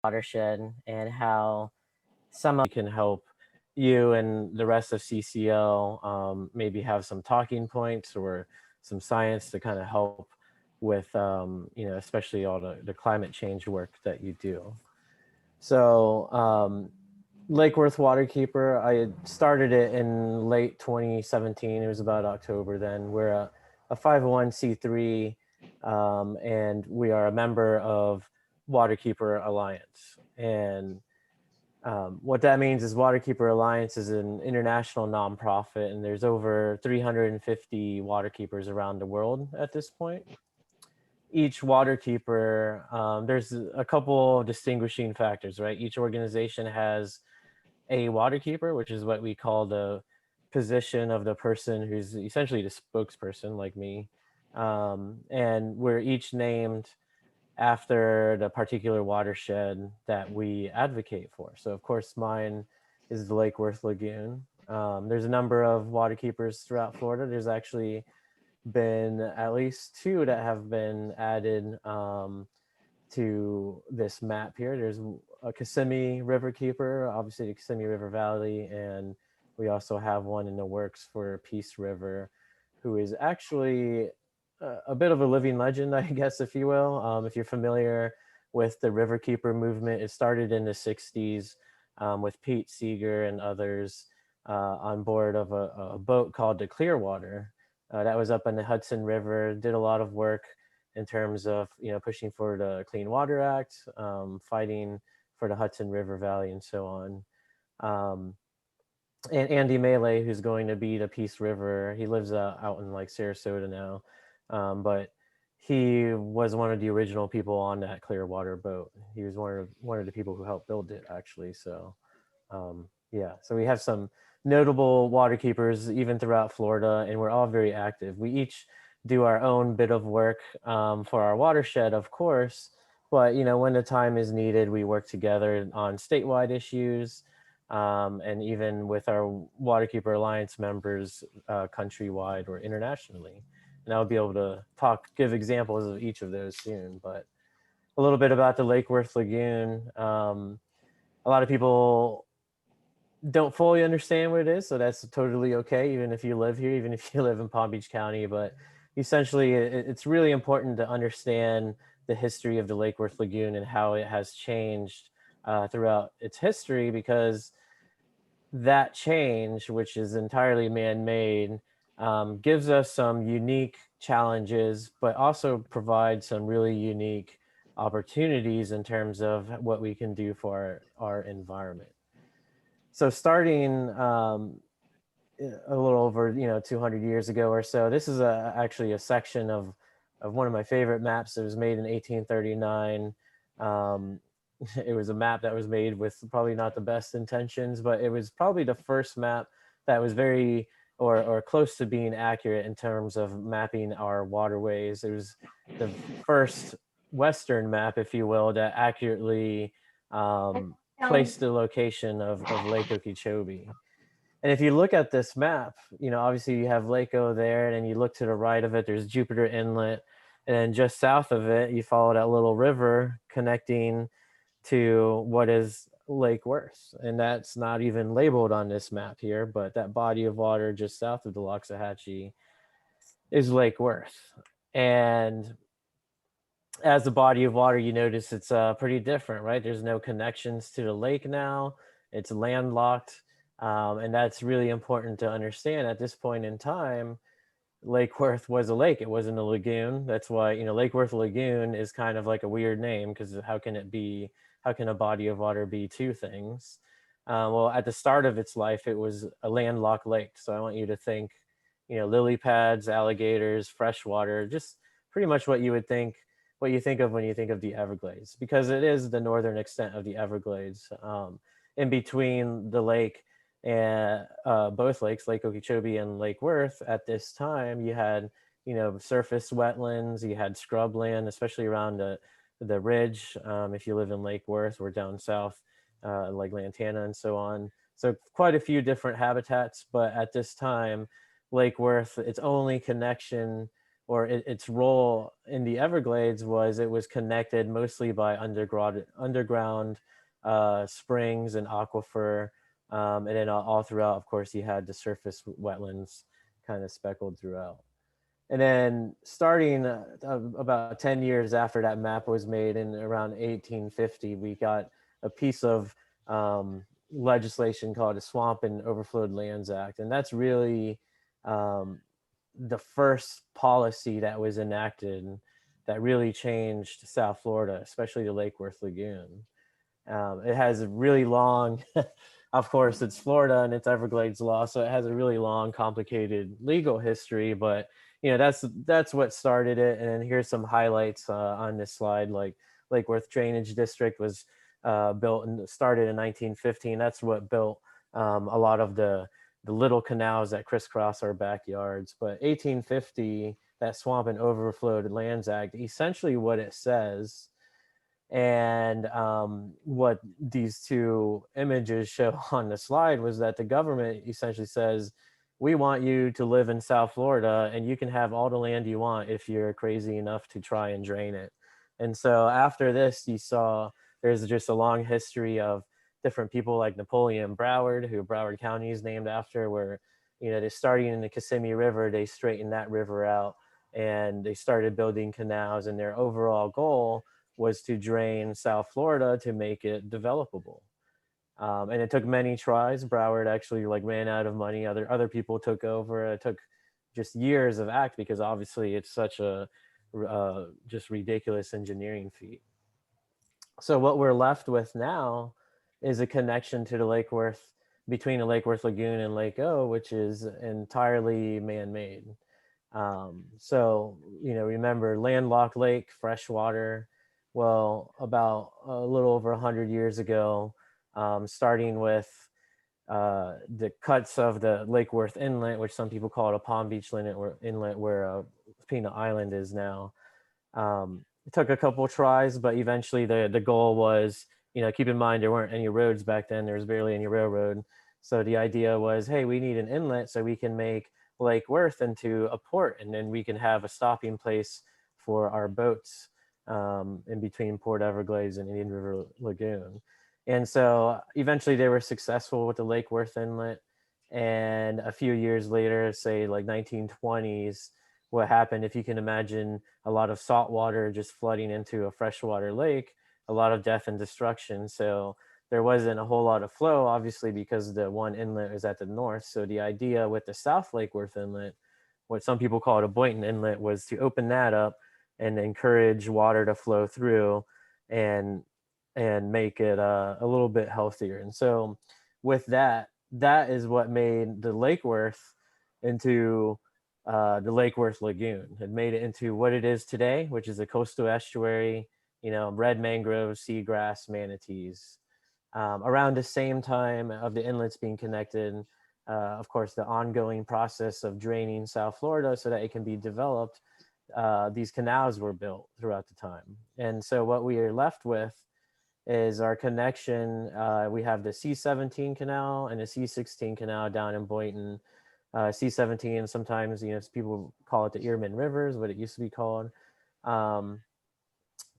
watershed and how some of can help you and the rest of CCL maybe have some talking points or some science to kind of help with, especially all the climate change work that you do. So, Lake Worth Waterkeeper, I had started it in late 2017. It was about October then. We're a 501c3, and we are a member of Waterkeeper Alliance. And what that means is Waterkeeper Alliance is an international nonprofit, and there's over 350 waterkeepers around the world at this point. Each waterkeeper, there's a couple distinguishing factors, right? Each organization has a waterkeeper, which is what we call the position of the person who's essentially the spokesperson, like me. And we're each named after the particular watershed that we advocate for. So, of course, mine is the Lake Worth Lagoon. There's a number of waterkeepers throughout Florida. There's actually been at least two that have been added to this map here. There's a Kissimmee River Keeper, obviously the Kissimmee River Valley, and we also have one in the works for Peace River, who is actually a bit of a living legend, I guess, if you will. If you're familiar with the River Keeper movement, it started in the 60s with Pete Seeger and others on board of a boat called the Clearwater. That was up on the Hudson River, did a lot of work in terms of pushing for the Clean Water Act, fighting for the Hudson River Valley, and so on. Um, and Andy Melee, who's going to be the Peace River, he lives out in like Sarasota now, but he was one of the original people on that Clearwater boat. He was one of the people who helped build it, actually. So yeah, so we have some notable waterkeepers even throughout Florida, and we're all very active. We each do our own bit of work for our watershed, of course, but when the time is needed, we work together on statewide issues, and even with our Waterkeeper Alliance members countrywide or internationally. And I'll be able to give examples of each of those soon. But a little bit about the Lake Worth Lagoon. A lot of people don't fully understand what it is, so that's totally okay, even if you live here, even if you live in Palm Beach County. But essentially, it's really important to understand the history of the Lake Worth Lagoon and how it has changed throughout its history, because that change, which is entirely man-made, gives us some unique challenges, but also provides some really unique opportunities in terms of what we can do for our environment. So starting a little over 200 years ago or so, this is actually a section of one of my favorite maps that was made in 1839. It was a map that was made with probably not the best intentions, but it was probably the first map that was very or close to being accurate in terms of mapping our waterways. It was the first Western map, if you will, that accurately placed the location of Lake Okeechobee. And if you look at this map, obviously you have Lake O there, and then you look to the right of it, there's Jupiter Inlet. And then just south of it, you follow that little river connecting to what is Lake Worth. And that's not even labeled on this map here, but that body of water just south of the Loxahatchee is Lake Worth. And as a body of water, you notice it's pretty different, right? There's no connections to the lake now. It's landlocked. And that's really important to understand at this point in time. Lake Worth was a lake. It wasn't a lagoon. That's why, Lake Worth Lagoon is kind of like a weird name, because how can a body of water be two things? Well, at the start of its life, it was a landlocked lake. So I want you to think, lily pads, alligators, fresh water, just pretty much what you think of when you think of the Everglades, because it is the northern extent of the Everglades. In between the lake and both lakes, Lake Okeechobee and Lake Worth, at this time, you had surface wetlands, you had scrubland, especially around the ridge. If you live in Lake Worth or down south, like Lantana and so on, so quite a few different habitats. But at this time, Lake Worth, its only connection or its role in the Everglades was it was connected mostly by underground springs and aquifer, and then all throughout, of course, you had the surface wetlands kind of speckled throughout. And then starting about 10 years after that map was made in around 1850, we got a piece of legislation called the Swamp and Overflowed Lands Act. And that's really um, the first policy that was enacted that really changed South Florida, especially the Lake Worth Lagoon. It has a really long, of course, it's Florida and it's Everglades law, so it has a really long, complicated legal history. But that's what started it. And then here's some highlights on this slide. Like Lake Worth Drainage District was built and started in 1915. That's what built a lot of the little canals that crisscross our backyards. But 1850, that Swamp and Overflowed Lands Act, essentially what it says, and what these two images show on the slide, was that the government essentially says, we want you to live in South Florida and you can have all the land you want if you're crazy enough to try and drain it. And so after this, you saw there's just a long history of different people like Napoleon Broward, who Broward County is named after, where, they're starting in the Kissimmee River, they straightened that river out and they started building canals, and their overall goal was to drain South Florida to make it developable. And it took many tries. Broward actually ran out of money. Other people took over. It took just years of act because obviously it's such a just ridiculous engineering feat. So what we're left with now is a connection to the Lake Worth, between the Lake Worth Lagoon and Lake O, which is entirely man-made. So, remember, landlocked lake, freshwater. Well, about a little over 100 years ago, starting with the cuts of the Lake Worth Inlet, which some people call it a Palm Beach inlet where Peanut Island is now. It took a couple tries, but eventually the goal was, keep in mind there weren't any roads back then. There was barely any railroad. So the idea was, hey, we need an inlet so we can make Lake Worth into a port, and then we can have a stopping place for our boats in between Port Everglades and Indian River Lagoon. And so eventually they were successful with the Lake Worth Inlet. And a few years later, say like 1920s, what happened, if you can imagine a lot of salt water just flooding into a freshwater lake, a lot of death and destruction. So there wasn't a whole lot of flow, obviously, because the one inlet is at the north. So the idea with the South Lake Worth Inlet, what some people call it a Boynton Inlet, was to open that up and encourage water to flow through and make it a little bit healthier. And so with that, that is what made the Lake Worth into the Lake Worth Lagoon. It made it into what it is today, which is a coastal estuary, red mangroves, seagrass, manatees. Around the same time of the inlets being connected, of course, the ongoing process of draining South Florida so that it can be developed, these canals were built throughout the time. And so what we are left with is our connection. We have the C-17 canal and the C-16 canal down in Boynton. C-17, sometimes, people call it the Earman Rivers, what it used to be called.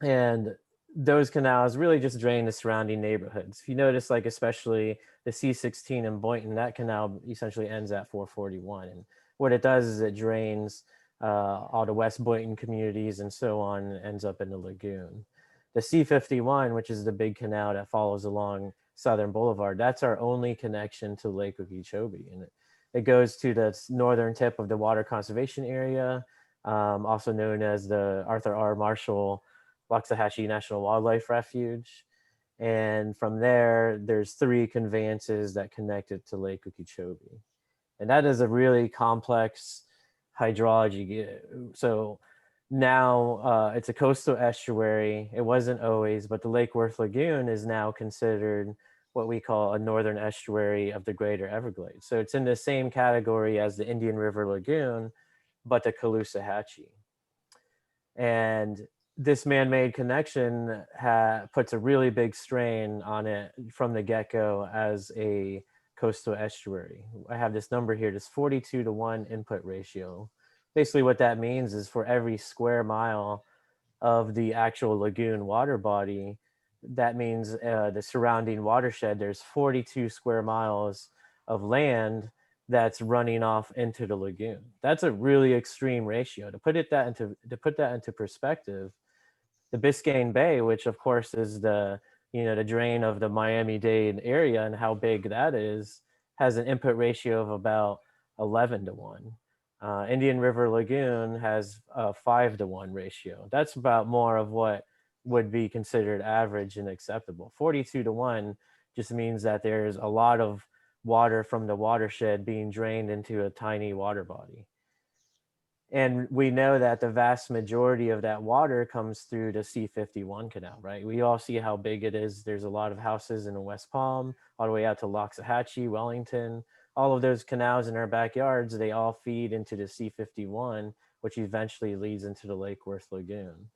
And those canals really just drain the surrounding neighborhoods. If you notice, like especially the C-16 in Boynton, that canal essentially ends at 441. And what it does is it drains all the West Boynton communities and so on, and ends up in the lagoon. The C-51, which is the big canal that follows along Southern Boulevard, that's our only connection to Lake Okeechobee. And it goes to the northern tip of the water conservation area, also known as the Arthur R. Marshall Waxahachie National Wildlife Refuge. And from there, there's 3 conveyances that connect it to Lake Okeechobee. And that is a really complex hydrology. So now it's a coastal estuary. It wasn't always, but the Lake Worth Lagoon is now considered what we call a northern estuary of the Greater Everglades. So it's in the same category as the Indian River Lagoon, but the Caloosahatchee. And this man-made connection puts a really big strain on it from the get-go as a coastal estuary. I have this number here, this 42-to-1 input ratio, Basically, what that means is for every square mile of the actual lagoon water body, that means the surrounding watershed, there's 42 square miles of land that's running off into the lagoon. That's a really extreme ratio. To put that into perspective, the Biscayne Bay, which of course is the drain of the Miami-Dade area and how big that is, has an input ratio of about 11 to 1. Indian River Lagoon has a 5 to 1 ratio. That's about more of what would be considered average and acceptable. 42 to 1 just means that there's a lot of water from the watershed being drained into a tiny water body. And we know that the vast majority of that water comes through the C-51 canal, right? We all see how big it is. There's a lot of houses in West Palm, all the way out to Loxahatchee, Wellington. All of those canals in our backyards, they all feed into the C-51, which eventually leads into the Lake Worth Lagoon.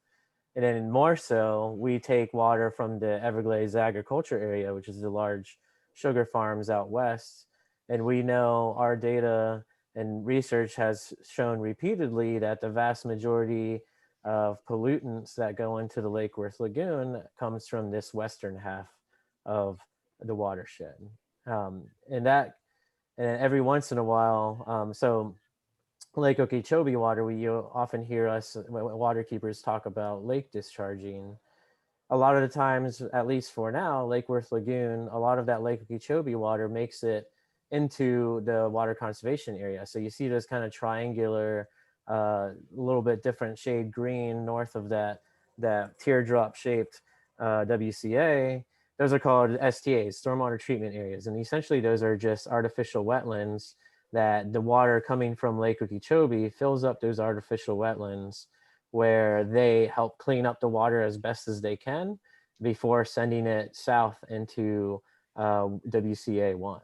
And then more so, we take water from the Everglades agriculture area, which is the large sugar farms out west. And we know our data and research has shown repeatedly that the vast majority of pollutants that go into the Lake Worth Lagoon comes from this western half of the watershed. And that, and every once in a while, so Lake Okeechobee water, you often hear us waterkeepers talk about lake discharging. A lot of the times, at least for now, Lake Worth Lagoon, a lot of that Lake Okeechobee water makes it into the water conservation area. So you see those kind of triangular, little bit different shade green north of that teardrop shaped WCA. Those are called STAs, stormwater treatment areas, and essentially those are just artificial wetlands that the water coming from Lake Okeechobee fills up those artificial wetlands, where they help clean up the water as best as they can before sending it south into WCA1.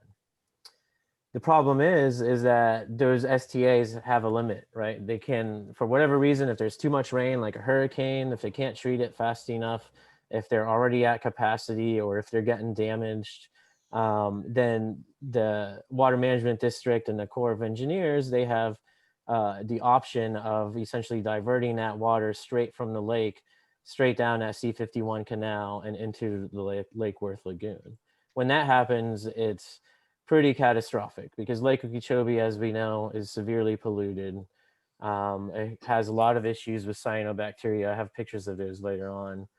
The problem is that those STAs have a limit, right? They can, for whatever reason, if there's too much rain, like a hurricane, if they can't treat it fast enough, if they're already at capacity, or if they're getting damaged, then the Water Management District and the Corps of Engineers, they have the option of essentially diverting that water straight from the lake, straight down that C-51 canal and into the Lake Worth Lagoon. When that happens, it's pretty catastrophic because Lake Okeechobee, as we know, is severely polluted. It has a lot of issues with cyanobacteria. I have pictures of those later on.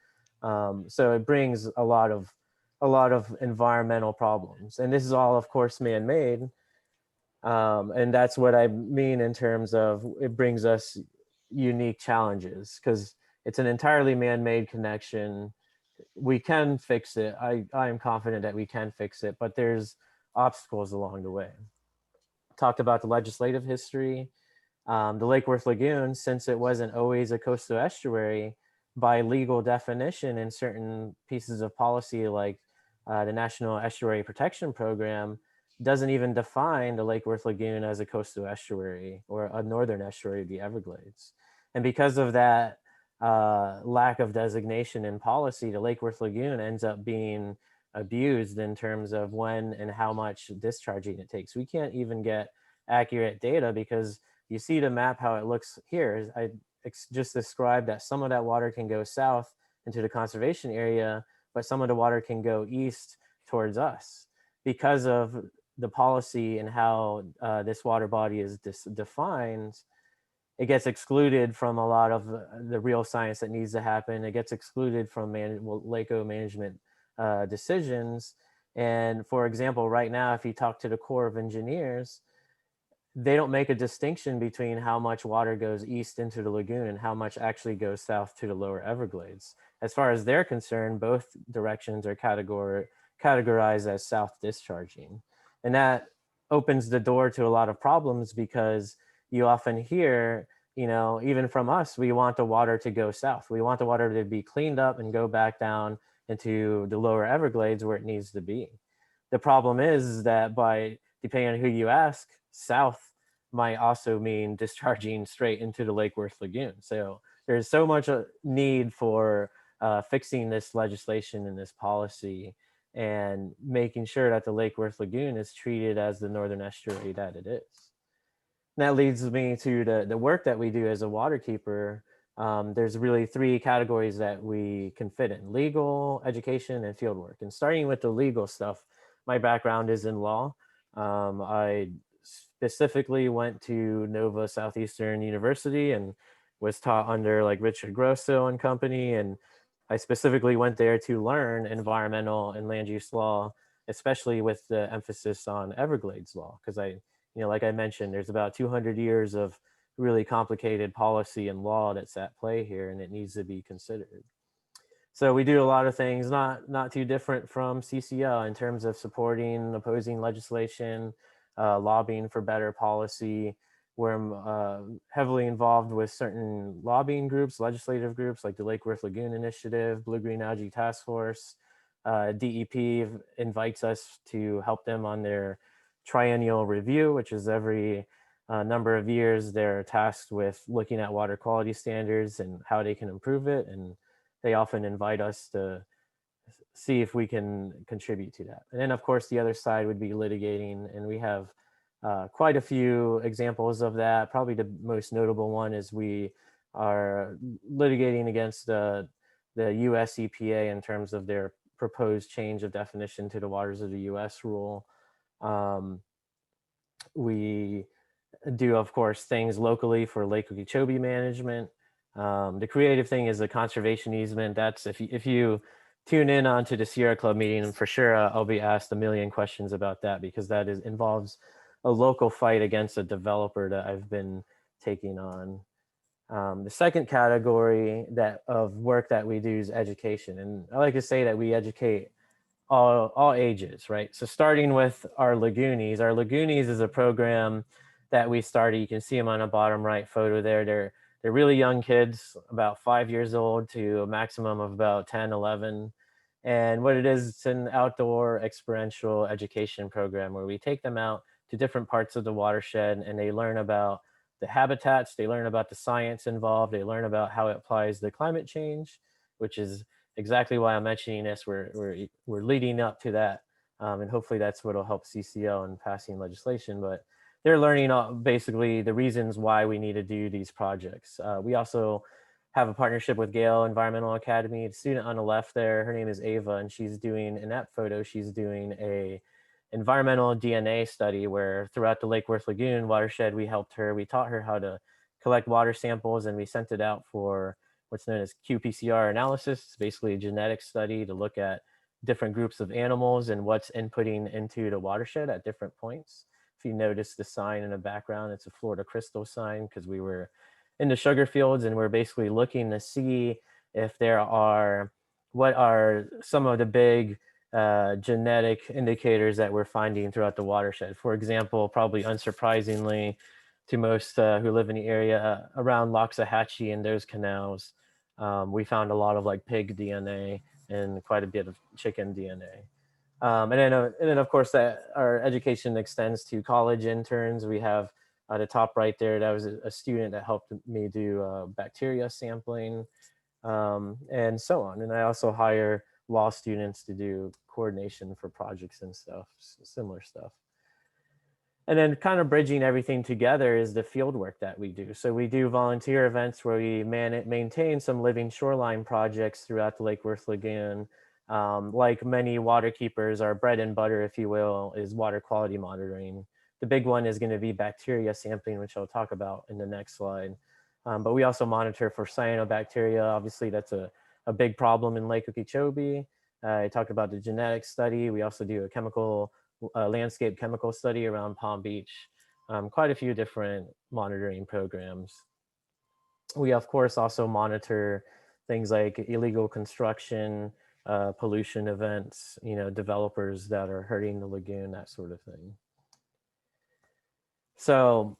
So it brings a lot of environmental problems, and this is all, of course, man-made. And that's what I mean in terms of it brings us unique challenges because it's an entirely man-made connection. We can fix it. I am confident that we can fix it, but there's obstacles along the way. Talked about the legislative history. The Lake Worth Lagoon, since it wasn't always a coastal estuary, by legal definition in certain pieces of policy like the National Estuary Protection Program, doesn't even define the Lake Worth Lagoon as a coastal estuary or a northern estuary of the Everglades. And because of that lack of designation in policy, the Lake Worth Lagoon ends up being abused in terms of when and how much discharging it takes. We can't even get accurate data because you see the map how it looks here. I just described that some of that water can go south into the conservation area, but some of the water can go east towards us because of the policy and how this water body is defined. It gets excluded from a lot of the real science that needs to happen. It gets excluded from LACO management decisions. And for example, right now, if you talk to the Corps of Engineers, they don't make a distinction between how much water goes east into the lagoon and how much actually goes south to the lower Everglades. As far as they're concerned, both directions are categorized as south discharging. And that opens the door to a lot of problems because you often hear, even from us, we want the water to go south. We want the water to be cleaned up and go back down into the lower Everglades where it needs to be. The problem is that depending on who you ask, south might also mean discharging straight into the Lake Worth Lagoon. So there's so much need for fixing this legislation and this policy and making sure that the Lake Worth Lagoon is treated as the northern estuary that it is. That leads me to the work that we do as a waterkeeper. There's really three categories that we can fit in: legal, education, and field work. And starting with the legal stuff, my background is in law. I specifically went to Nova Southeastern University and was taught under like Richard Grosso and company. And I specifically went there to learn environmental and land use law, especially with the emphasis on Everglades law, because like I mentioned, there's about 200 years of really complicated policy and law that's at play here, and it needs to be considered. So we do a lot of things not too different from CCL in terms of supporting, opposing legislation, lobbying for better policy. We're heavily involved with certain lobbying groups, legislative groups like the Lake Worth Lagoon Initiative, Blue Green Algae Task Force. DEP invites us to help them on their triennial review, which is every number of years. They're tasked with looking at water quality standards and how they can improve it. And they often invite us to see if we can contribute to that. And then, of course, the other side would be litigating. And we have quite a few examples of that. Probably the most notable one is we are litigating against the US EPA in terms of their proposed change of definition to the waters of the US rule. We do, of course, things locally for Lake Okeechobee management. The creative thing is the conservation easement. That's if you tune in onto the Sierra Club meeting, for sure I'll be asked a million questions about that, because that involves a local fight against a developer that I've been taking on. The second category of work that we do is education, and I like to say that we educate all ages, right? So starting with our Lagoonies. Our Lagoonies is a program that we started. You can see them on the bottom right photo there. They're really young kids, about 5 years old to a maximum of about 10, 11. And what it is, it's an outdoor experiential education program where we take them out to different parts of the watershed and they learn about the habitats, they learn about the science involved, they learn about how it applies to climate change, which is exactly why I'm mentioning this. We're leading up to that, and hopefully that's what will help CCL in passing legislation. But they're learning basically the reasons why we need to do these projects. We also have a partnership with Gale Environmental Academy. The student on the left there, her name is Ava, and she's doing, in that photo, she's doing a environmental DNA study where throughout the Lake Worth Lagoon watershed, we helped her. We taught her how to collect water samples, and we sent it out for what's known as qPCR analysis. It's basically a genetic study to look at different groups of animals and what's inputting into the watershed at different points. If you notice the sign in the background, it's a Florida crystal sign, because we were in the sugar fields and we're basically looking to see if what are some of the big genetic indicators that we're finding throughout the watershed. For example, probably unsurprisingly to most who live in the area around Loxahatchee and those canals, we found a lot of like pig DNA and quite a bit of chicken DNA. And then of course that our education extends to college interns. We have at the top right there, that was a student that helped me do bacteria sampling, and so on. And I also hire law students to do coordination for projects and stuff, similar stuff. And then kind of bridging everything together is the field work that we do. So we do volunteer events where we maintain some living shoreline projects throughout the Lake Worth Lagoon. Like many waterkeepers, our bread and butter, if you will, is water quality monitoring. The big one is going to be bacteria sampling, which I'll talk about in the next slide. But we also monitor for cyanobacteria. Obviously, that's a big problem in Lake Okeechobee. I talked about the genetic study. We also do a landscape chemical study around Palm Beach. Quite a few different monitoring programs. We, of course, also monitor things like illegal construction, pollution events, developers that are hurting the lagoon, that sort of thing. So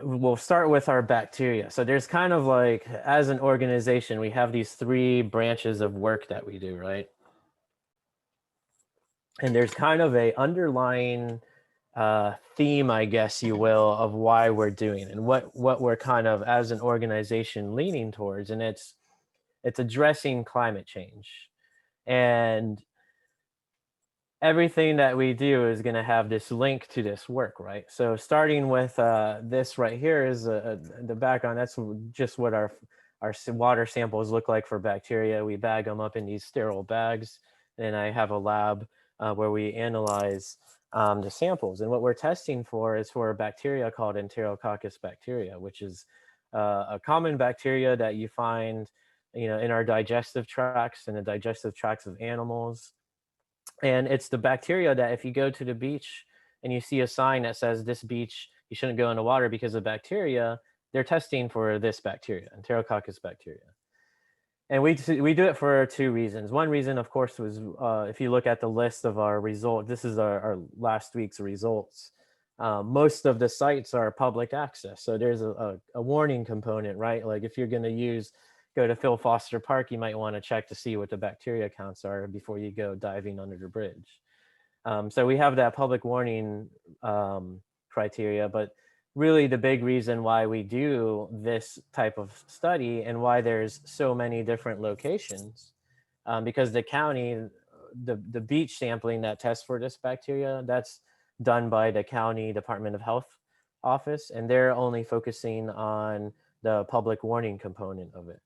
we'll start with our bacteria. So there's kind of like, as an organization, we have these three branches of work that we do, right? And there's kind of a underlying theme, I guess you will, of why we're doing it and what we're kind of, as an organization, leaning towards. And it's addressing climate change. And everything that we do is going to have this link to this work, right? So starting with this right here is the background. That's just what our water samples look like for bacteria. We bag them up in these sterile bags, and I have a lab where we analyze the samples. And what we're testing for is for a bacteria called Enterococcus bacteria, which is a common bacteria that you find, in our digestive tracts and the digestive tracts of animals. And it's the bacteria that if you go to the beach and you see a sign that says this beach you shouldn't go in the water because of bacteria, they're testing for this bacteria, Enterococcus bacteria. And we do it for two reasons. One reason, of course, was if you look at the list of our results, this is our last week's results. Most of the sites are public access, so there's a warning component, right? Like if you're going to go to Phil Foster Park, you might want to check to see what the bacteria counts are before you go diving under the bridge. So we have that public warning criteria, but really the big reason why we do this type of study and why there's so many different locations, because the county, the beach sampling that tests for this bacteria, that's done by the county Department of Health office, and they're only focusing on the public warning component of it.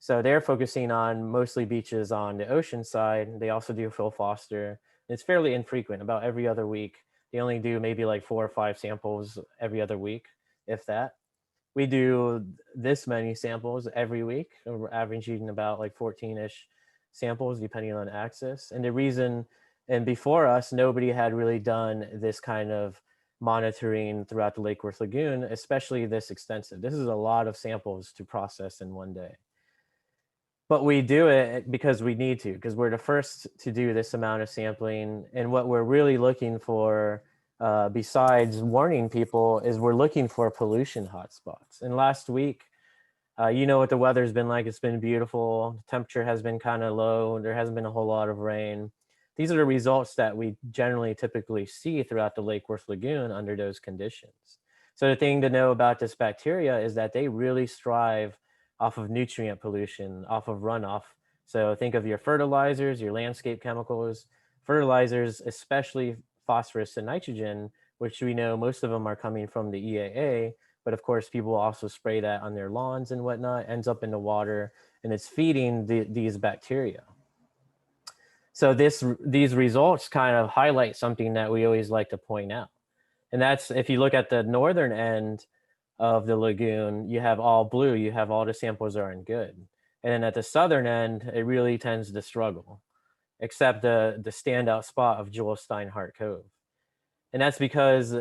So they're focusing on mostly beaches on the ocean side. They also do Phil Foster. It's fairly infrequent, about every other week. They only do maybe like 4 or 5 samples every other week, if that. We do this many samples every week. We're averaging about like 14-ish samples, depending on access. And the reason, and before us, nobody had really done this kind of monitoring throughout the Lake Worth Lagoon, especially this extensive. This is a lot of samples to process in one day. But we do it because we need to, because we're the first to do this amount of sampling. And what we're really looking for, besides warning people, is we're looking for pollution hotspots. And last week, you know what the weather's been like. It's been beautiful. The temperature has been kind of low. There hasn't been a whole lot of rain. These are the results that we generally typically see throughout the Lake Worth Lagoon under those conditions. So the thing to know about this bacteria is that they really strive off of nutrient pollution, off of runoff. So think of your fertilizers, your landscape chemicals, fertilizers, especially phosphorus and nitrogen, which we know most of them are coming from the EAA. But of course, people also spray that on their lawns and whatnot, ends up in the water, and it's feeding these bacteria. So these results kind of highlight something that we always like to point out. And that's, if you look at the northern end of the lagoon, you have all blue, you have all the samples are in good. And then at the southern end, it really tends to struggle, except the standout spot of Joel Steinhardt Cove. And that's because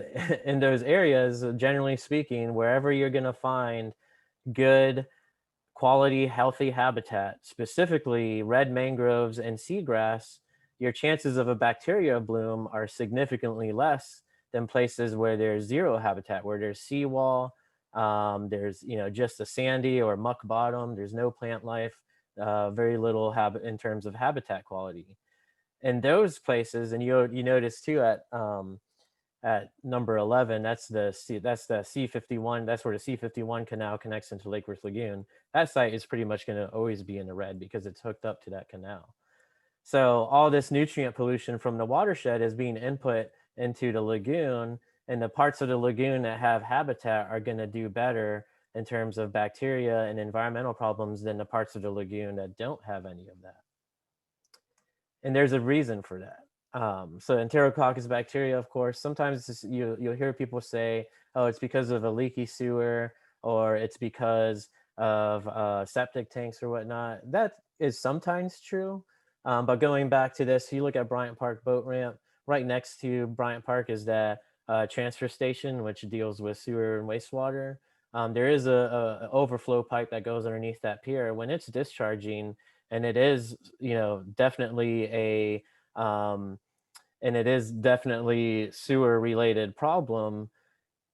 in those areas, generally speaking, wherever you're going to find good quality, healthy habitat, specifically red mangroves and seagrass, your chances of a bacteria bloom are significantly less than places where there's zero habitat, where there's seawall, there's just a sandy or muck bottom, there's no plant life, very little habit in terms of habitat quality. In those places, and you notice too at number 11, that's the C51. That's where the C51 canal connects into Lake Worth Lagoon. That site is pretty much going to always be in the red because it's hooked up to that canal. So all this nutrient pollution from the watershed is being input into the lagoon, and the parts of the lagoon that have habitat are going to do better in terms of bacteria and environmental problems than the parts of the lagoon that don't have any of that. And there's a reason for that. So Enterococcus bacteria, of course, sometimes you'll hear people say, oh, it's because of a leaky sewer, or it's because of septic tanks or whatnot. That is sometimes true. But going back to this, you look at Bryant Park Boat Ramp, right next to Bryant Park is that transfer station, which deals with sewer and wastewater. There is a overflow pipe that goes underneath that pier. When it's discharging, and it is, definitely and it is definitely sewer related problem,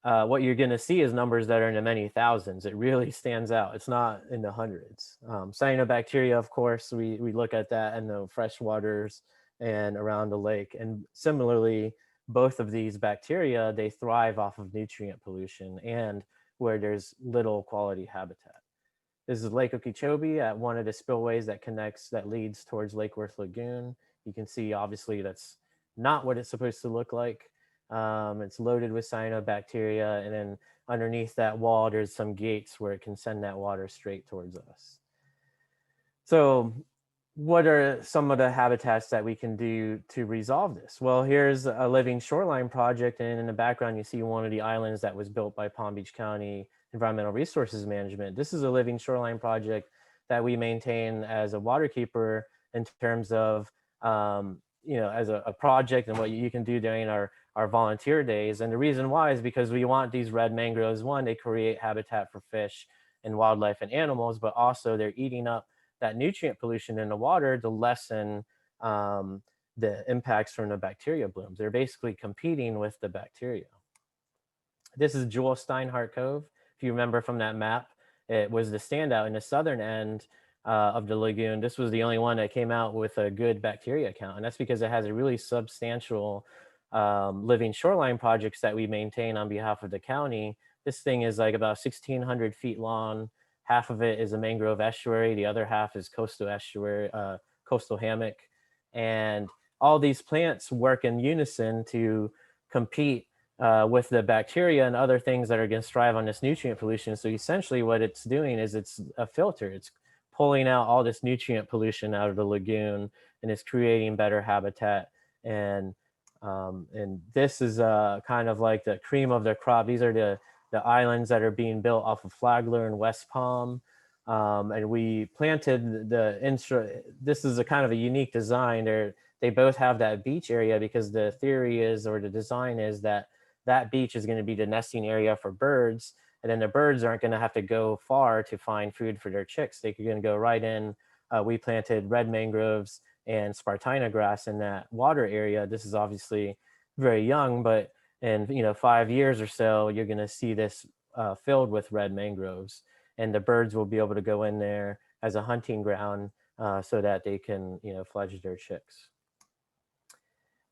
what you're going to see is numbers that are in the many thousands. It really stands out. It's not in the hundreds. Cyanobacteria, of course, we look at that in the fresh waters and around the lake. And similarly, both of these bacteria, they thrive off of nutrient pollution and where there's little quality habitat. This is Lake Okeechobee at one of the spillways that leads towards Lake Worth Lagoon. You can see obviously that's not what it's supposed to look like. It's loaded with cyanobacteria, and then underneath that wall, there's some gates where it can send that water straight towards us. So, what are some of the habitats that we can do to resolve this? Well, here's a living shoreline project, and in the background, you see one of the islands that was built by Palm Beach County Environmental Resources Management. This is a living shoreline project that we maintain as a waterkeeper in terms of, as a project and what you can do during our volunteer days. And the reason why is because we want these red mangroves. One, they create habitat for fish and wildlife and animals, but also they're eating up that nutrient pollution in the water to lessen the impacts from the bacteria blooms. They're basically competing with the bacteria. This is Jewel Steinhardt Cove. If you remember from that map, it was the standout in the southern end of the lagoon. This was the only one that came out with a good bacteria count, and that's because it has a really substantial living shoreline projects that we maintain on behalf of the county. This thing is like about 1,600 feet long. Half of it is a mangrove estuary. The other half is coastal estuary, coastal hammock. And all these plants work in unison to compete with the bacteria and other things that are going to strive on this nutrient pollution. So essentially what it's doing is it's a filter. It's pulling out all this nutrient pollution out of the lagoon, and it's creating better habitat. And this is kind of like the cream of the crop. These are the islands that are being built off of Flagler and West Palm. And we planted this is a kind of a unique design. They both have that beach area because the theory is, or the design is, that that beach is going to be the nesting area for birds. And then the birds aren't going to have to go far to find food for their chicks. They're going to go right in. We planted red mangroves and Spartina grass in that water area. This is obviously very young, but in 5 years or so, you're going to see this filled with red mangroves, and the birds will be able to go in there as a hunting ground so that they can fledge their chicks.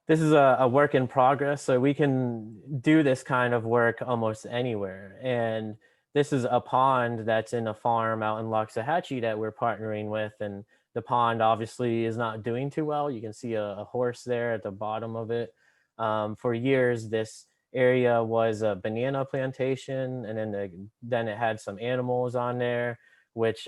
This is a work in progress, so we can do this kind of work almost anywhere. And this is a pond that's in a farm out in Loxahatchee that we're partnering with, and the pond obviously is not doing too well. You can see a horse there at the bottom of it. For years, this area was a banana plantation, and then it had some animals on there, which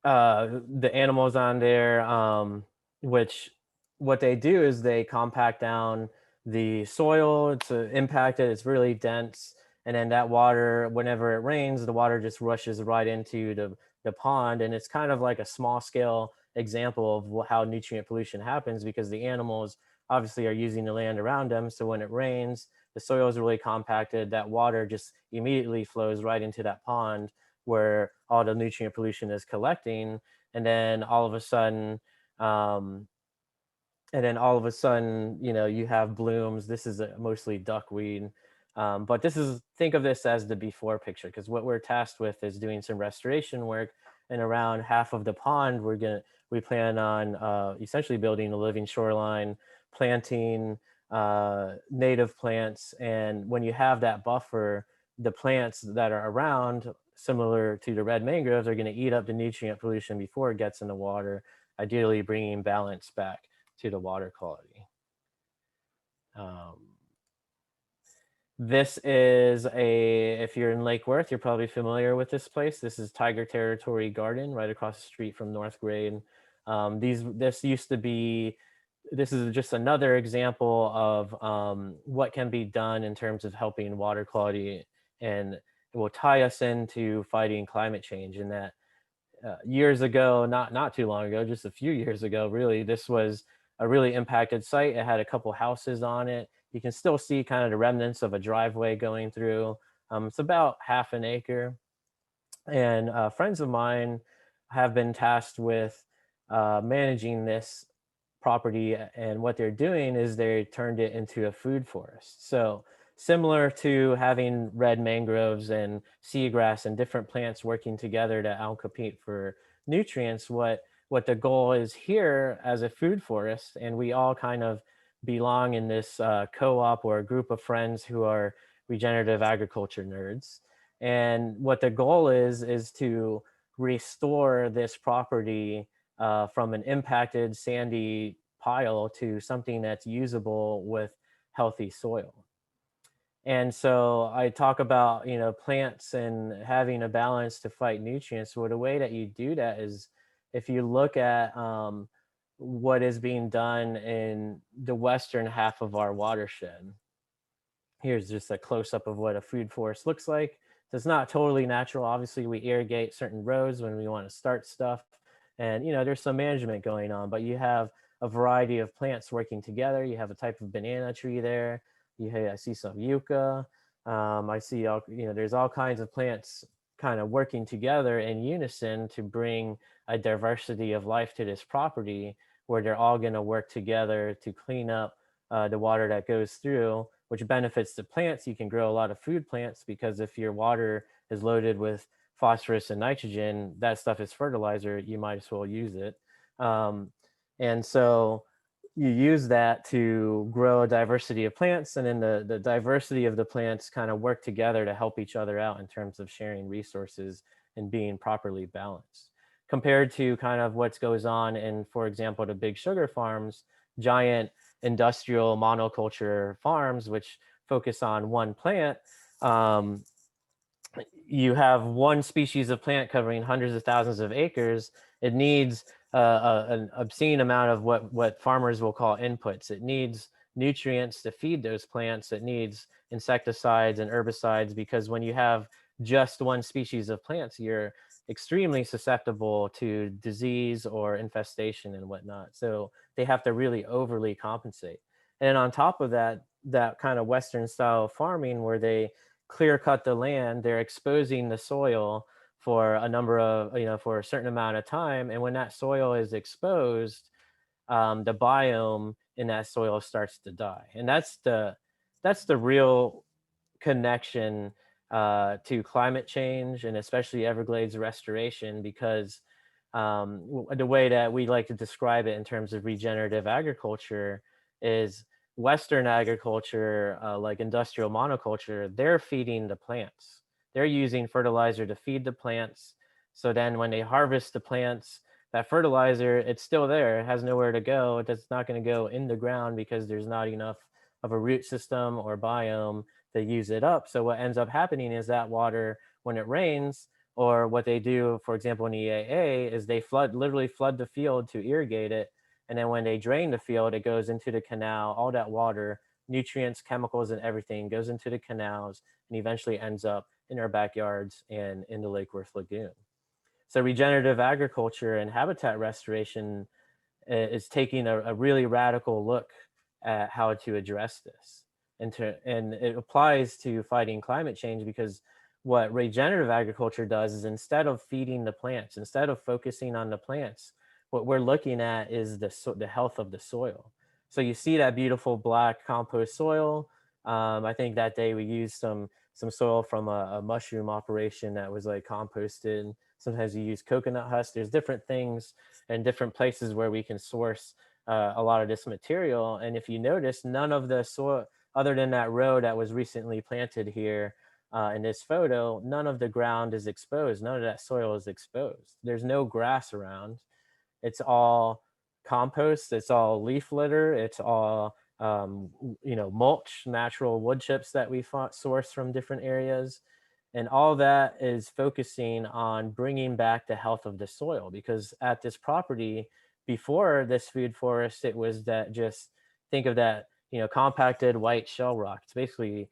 the animals on there, which what they do is they compact down the soil. It's impacted, it's really dense. And then that water, whenever it rains, the water just rushes right into the pond. And it's kind of like a small scale example of how nutrient pollution happens, because the animals obviously are using the land around them. So when it rains, the soil is really compacted. That water just immediately flows right into that pond where all the nutrient pollution is collecting. And then all of a sudden, you have blooms. This is mostly duckweed. But think of this as the before picture, because what we're tasked with is doing some restoration work. And around half of the pond, we plan on essentially building a living shoreline, planting native plants. And when you have that buffer, the plants that are around, similar to the red mangroves, are going to eat up the nutrient pollution before it gets in the water, ideally bringing balance back to the water quality. This is if you're in Lake Worth, you're probably familiar with this place. This is Tiger Territory Garden right across the street from North Grade. This is just another example of what can be done in terms of helping water quality, and it will tie us into fighting climate change. In that years ago, not too long ago, just a few years ago, really, this was a really impacted site. It had a couple houses on it. You can still see kind of the remnants of a driveway going through. It's about half an acre. And friends of mine have been tasked with managing this property. And what they're doing is they turned it into a food forest. So similar to having red mangroves and seagrass and different plants working together to outcompete for nutrients, what the goal is here as a food forest, and we all kind of belong in this co-op or a group of friends who are regenerative agriculture nerds. And what the goal is to restore this property from an impacted sandy pile to something that's usable with healthy soil. And so I talk about, plants and having a balance to fight nutrients. Well, the way that you do that is if you look at what is being done in the western half of our watershed. Here's just a close up of what a food forest looks like. So it's not totally natural. Obviously, we irrigate certain rows when we want to start stuff. And, there's some management going on, but you have a variety of plants working together. You have a type of banana tree there. I see some yucca. I see there's all kinds of plants kind of working together in unison to bring a diversity of life to this property where they're all going to work together to clean up the water that goes through, which benefits the plants. You can grow a lot of food plants because if your water is loaded with phosphorus and nitrogen, that stuff is fertilizer. You might as well use it. Um, and so you use that to grow a diversity of plants, and then the diversity of the plants kind of work together to help each other out in terms of sharing resources and being properly balanced compared to kind of what goes on in, for example, the big sugar farms, giant industrial monoculture farms, which focus on one plant. Um, you have one species of plant covering hundreds of thousands of acres. It needs an obscene amount of what farmers will call inputs. It needs nutrients to feed those plants. It needs insecticides and herbicides because when you have just one species of plants, you're extremely susceptible to disease or infestation and whatnot. So they have to really overly compensate. And on top of that, that kind of Western style farming where they clear cut the land, they're exposing the soil for a number of, for a certain amount of time. And when that soil is exposed, the biome in that soil starts to die. And that's the real connection to climate change and especially Everglades restoration because the way that we like to describe it in terms of regenerative agriculture is Western agriculture, like industrial monoculture, they're feeding the plants. They're using fertilizer to feed the plants. So then when they harvest the plants, that fertilizer, it's still there. It has nowhere to go. It's not going to go in the ground because there's not enough of a root system or biome to use it up. So what ends up happening is that water, when it rains, or what they do, for example, in EAA, is they literally flood the field to irrigate it. And then when they drain the field, it goes into the canal. All that water, nutrients, chemicals, and everything goes into the canals and eventually ends up in our backyards and in the Lake Worth Lagoon. So regenerative agriculture and habitat restoration is taking a really radical look at how to address this. And it applies to fighting climate change because what regenerative agriculture does is instead of feeding the plants, instead of focusing on the plants, what we're looking at is the health of the soil. So you see that beautiful black compost soil. I think that day we used some soil from a mushroom operation that was like composted. Sometimes you use coconut husk. There's different things and different places where we can source a lot of this material. And if you notice, none of the soil, other than that row that was recently planted here in this photo, none of the ground is exposed. None of that soil is exposed. There's no grass around. It's all compost. It's all leaf litter. It's all mulch, natural wood chips that we source from different areas. And all that is focusing on bringing back the health of the soil because at this property, before this food forest, it was that just think of that, compacted white shell rock. It's basically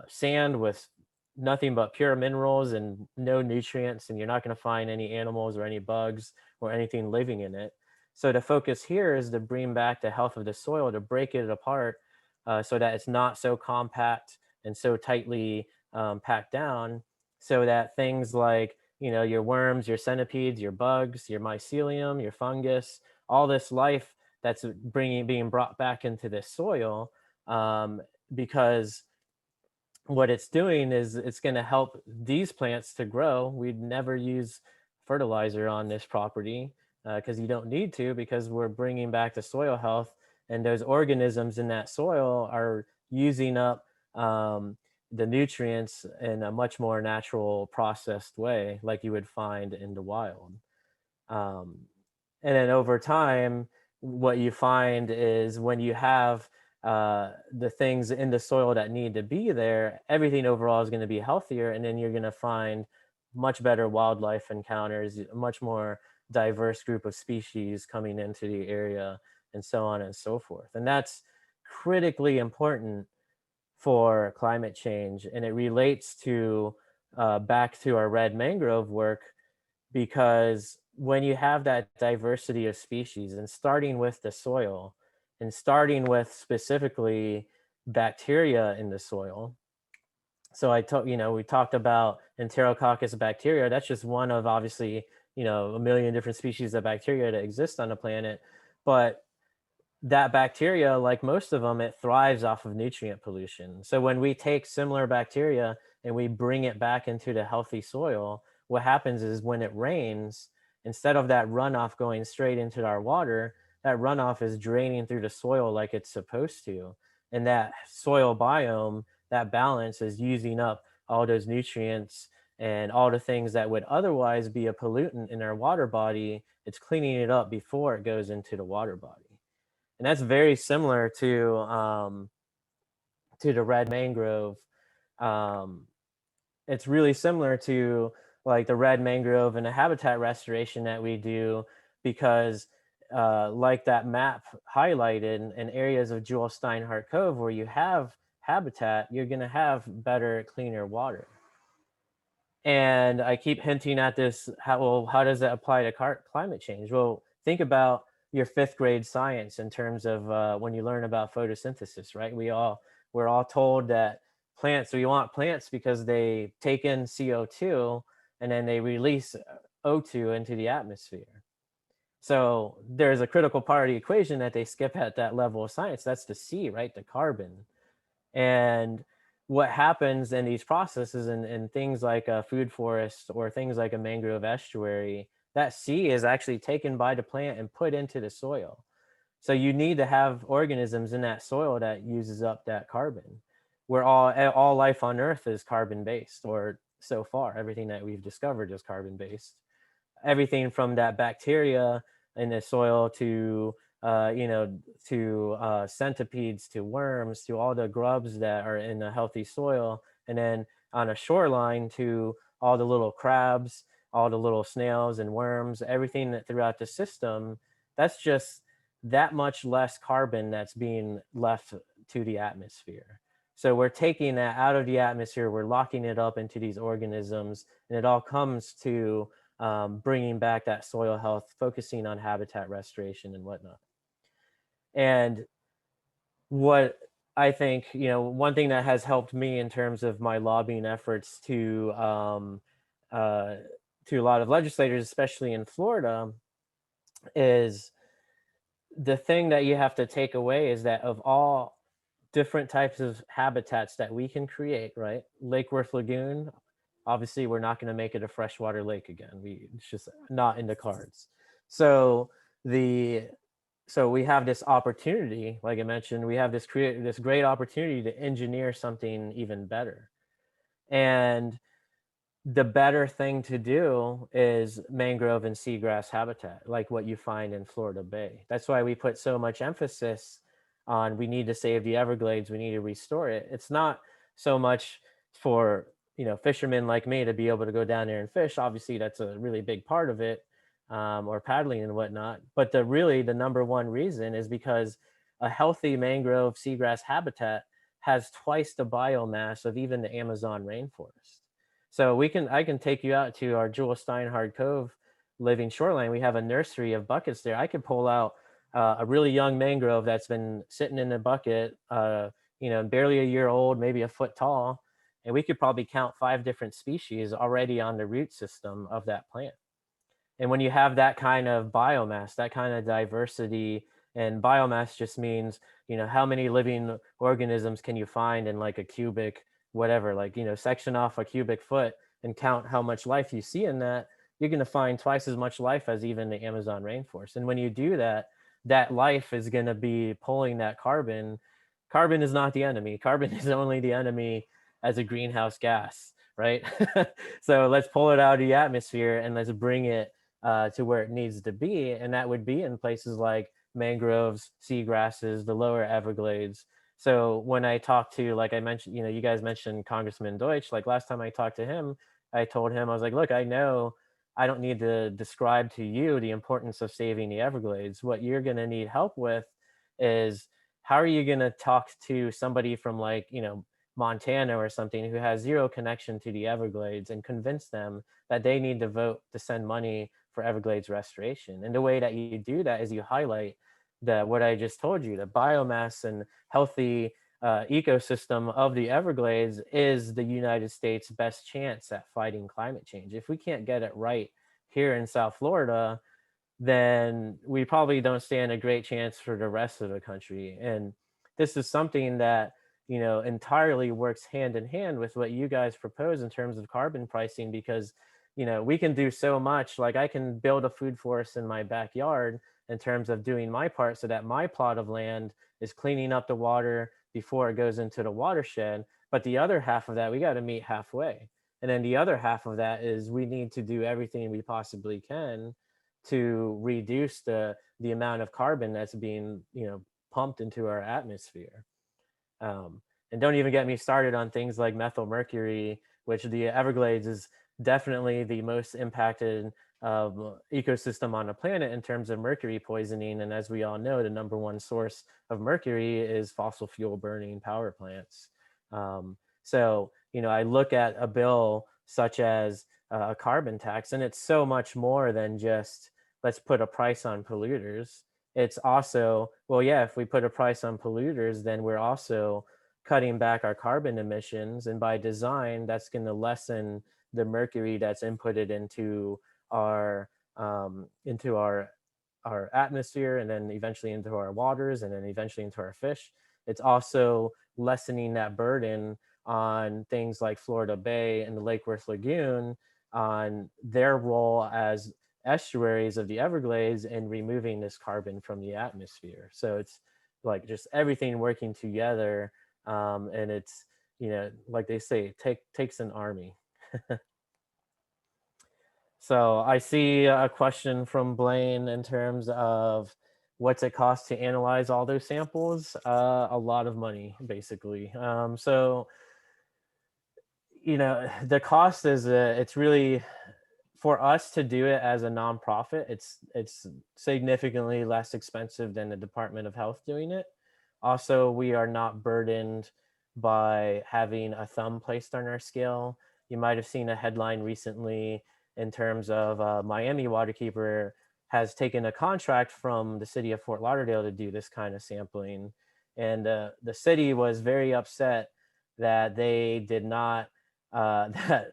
sand with nothing but pure minerals and no nutrients, and you're not going to find any animals or any bugs or anything living in it. So the focus here is to bring back the health of the soil, to break it apart so that it's not so compact and so tightly packed down, so that things like your worms, your centipedes, your bugs, your mycelium, your fungus, all this life that's being brought back into this soil, because what it's doing is it's going to help these plants to grow. We'd never use fertilizer on this property because you don't need to, because we're bringing back the soil health, and those organisms in that soil are using up the nutrients in a much more natural processed way like you would find in the wild. um, And then over time, what you find is when you have the things in the soil that need to be there, everything overall is going to be healthier. And then you're going to find much better wildlife encounters, a much more diverse group of species coming into the area, and so on and so forth. And that's critically important for climate change. And it relates to back to our red mangrove work, because when you have that diversity of species, and starting with the soil, and starting with specifically bacteria in the soil. So we talked about enterococcus bacteria. That's just one of, obviously, a million different species of bacteria that exist on the planet. But that bacteria, like most of them, it thrives off of nutrient pollution. So when we take similar bacteria and we bring it back into the healthy soil, what happens is when it rains, instead of that runoff going straight into our water, that runoff is draining through the soil like it's supposed to. And that soil biome, that balance, is using up all those nutrients and all the things that would otherwise be a pollutant in our water body. It's cleaning it up before it goes into the water body. And that's very similar to the red mangrove. Um, it's really similar to like the red mangrove and the habitat restoration that we do, because like that map highlighted, in areas of Jewel Steinhardt Cove where you have habitat, you're going to have better, cleaner water. And I keep hinting at this. How does that apply to climate change? Well, think about your fifth grade science in terms of when you learn about photosynthesis, right? We're all told that plants. We want plants because they take in CO2 and then they release O2 into the atmosphere. So there's a critical part of the equation that they skip at that level of science. That's the C, right? The carbon. And what happens in these processes, and things like a food forest or things like a mangrove estuary, that C is actually taken by the plant and put into the soil. So you need to have organisms in that soil that uses up that carbon. Where all life on Earth is carbon based, or so far everything that we've discovered is carbon based. Everything from that bacteria in the soil to centipedes, to worms, to all the grubs that are in a healthy soil, and then on a shoreline to all the little crabs, all the little snails and worms, everything that throughout the system. That's just that much less carbon that's being left to the atmosphere. So we're taking that out of the atmosphere, we're locking it up into these organisms, and it all comes to bringing back that soil health, focusing on habitat restoration and whatnot. And what I think, one thing that has helped me in terms of my lobbying efforts uh, to a lot of legislators, especially in Florida, is the thing that you have to take away is that of all different types of habitats that we can create, right? Lake Worth Lagoon, obviously we're not going to make it a freshwater lake again. It's just not in the cards. So the so we have this opportunity, like I mentioned, we have this great opportunity to engineer something even better. And the better thing to do is mangrove and seagrass habitat, like what you find in Florida Bay. That's why we put so much emphasis on, we need to save the Everglades, we need to restore it. It's not so much for fishermen like me to be able to go down there and fish. Obviously, that's a really big part of it, or paddling and whatnot. But the number one reason is because a healthy mangrove seagrass habitat has twice the biomass of even the Amazon rainforest. So I can take you out to our Jewel Steinhardt Cove living shoreline. We have a nursery of buckets there. I could pull out a really young mangrove that's been sitting in a bucket, barely a year old, maybe a foot tall, and we could probably count 5 different species already on the root system of that plant. And when you have that kind of biomass, that kind of diversity, and biomass just means, how many living organisms can you find in like a cubic, whatever, like, section off a cubic foot and count how much life you see in that, you're going to find twice as much life as even the Amazon rainforest. And when you do that, that life is going to be pulling that carbon. Carbon is not the enemy. Carbon is only the enemy as a greenhouse gas, right? So let's pull it out of the atmosphere and let's bring it to where it needs to be, and that would be in places like mangroves, seagrasses, the lower Everglades. So when I talked to, like I mentioned, you guys mentioned Congressman Deutsch. Like last time I talked to him, I told him, I was like, look, I know I don't need to describe to you the importance of saving the Everglades. What you're going to need help with is how are you going to talk to somebody from, like, Montana or something who has zero connection to the Everglades and convince them that they need to vote to send money for Everglades restoration. And the way that you do that is you highlight what I just told you, the biomass and healthy ecosystem of the Everglades is the United States' best chance at fighting climate change. If we can't get it right here in South Florida, then we probably don't stand a great chance for the rest of the country. And this is something that, entirely works hand in hand with what you guys propose in terms of carbon pricing, because, we can do so much. Like I can build a food forest in my backyard in terms of doing my part so that my plot of land is cleaning up the water before it goes into the watershed. But the other half of that, we got to meet halfway. And then the other half of that is we need to do everything we possibly can to reduce the amount of carbon that's being pumped into our atmosphere. And don't even get me started on things like methyl mercury, which the Everglades is definitely the most impacted ecosystem on the planet in terms of mercury poisoning. And as we all know, the number one source of mercury is fossil fuel burning power plants. So, I look at a bill such as a carbon tax, and it's so much more than just let's put a price on polluters. It's also, well, yeah, if we put a price on polluters, then we're also cutting back our carbon emissions. And by design, that's going to lessen the mercury that's inputted our into our atmosphere, and then eventually into our waters, and then eventually into our fish. It's also lessening that burden on things like Florida Bay and the Lake Worth Lagoon on their role as estuaries of the Everglades and removing this carbon from the atmosphere. So it's like just everything working together. And it's, like they say, takes an army. So I see a question from Blaine in terms of what's it cost to analyze all those samples? A lot of money, basically. So, the cost is, it's really, for us to do it as a nonprofit, it's significantly less expensive than the Department of Health doing it. Also, we are not burdened by having a thumb placed on our scale. You might have seen a headline recently in terms of Miami Waterkeeper has taken a contract from the city of Fort Lauderdale to do this kind of sampling. And the city was very upset that they did not, that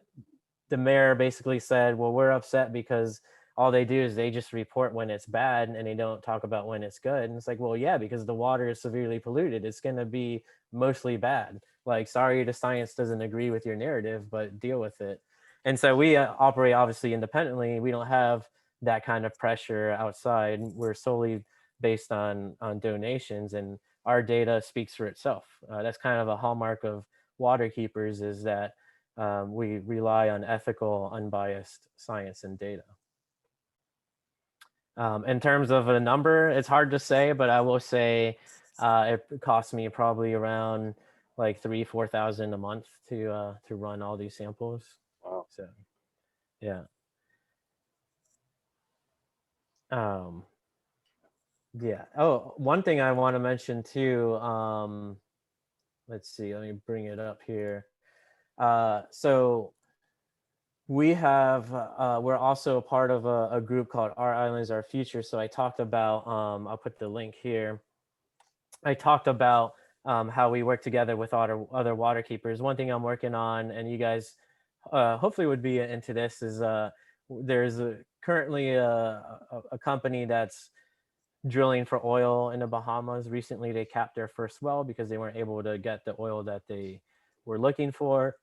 the mayor basically said, well, we're upset because all they do is they just report when it's bad and they don't talk about when it's good. And it's like, well, yeah, because the water is severely polluted. It's going to be mostly bad. Like, sorry, the science doesn't agree with your narrative, but deal with it. And so we operate obviously independently. We don't have that kind of pressure outside. We're solely based on donations, and our data speaks for itself. That's kind of a hallmark of Waterkeepers, is that we rely on ethical, unbiased science and data. In terms of a number, it's hard to say, but I will say it costs me probably around like 3,000-4,000 a month to run all these samples. Wow. So yeah. Um, yeah. Oh, one thing I want to mention too. Let's see. Let me bring it up here. So we're also a part of a group called Our Islands Our Future. So I talked about, I'll put the link here. I talked about how we work together with other water keepers. One thing I'm working on, and you guys hopefully would be into this, is there's currently a company that's drilling for oil in the Bahamas. Recently they capped their first well because they weren't able to get the oil that they were looking for.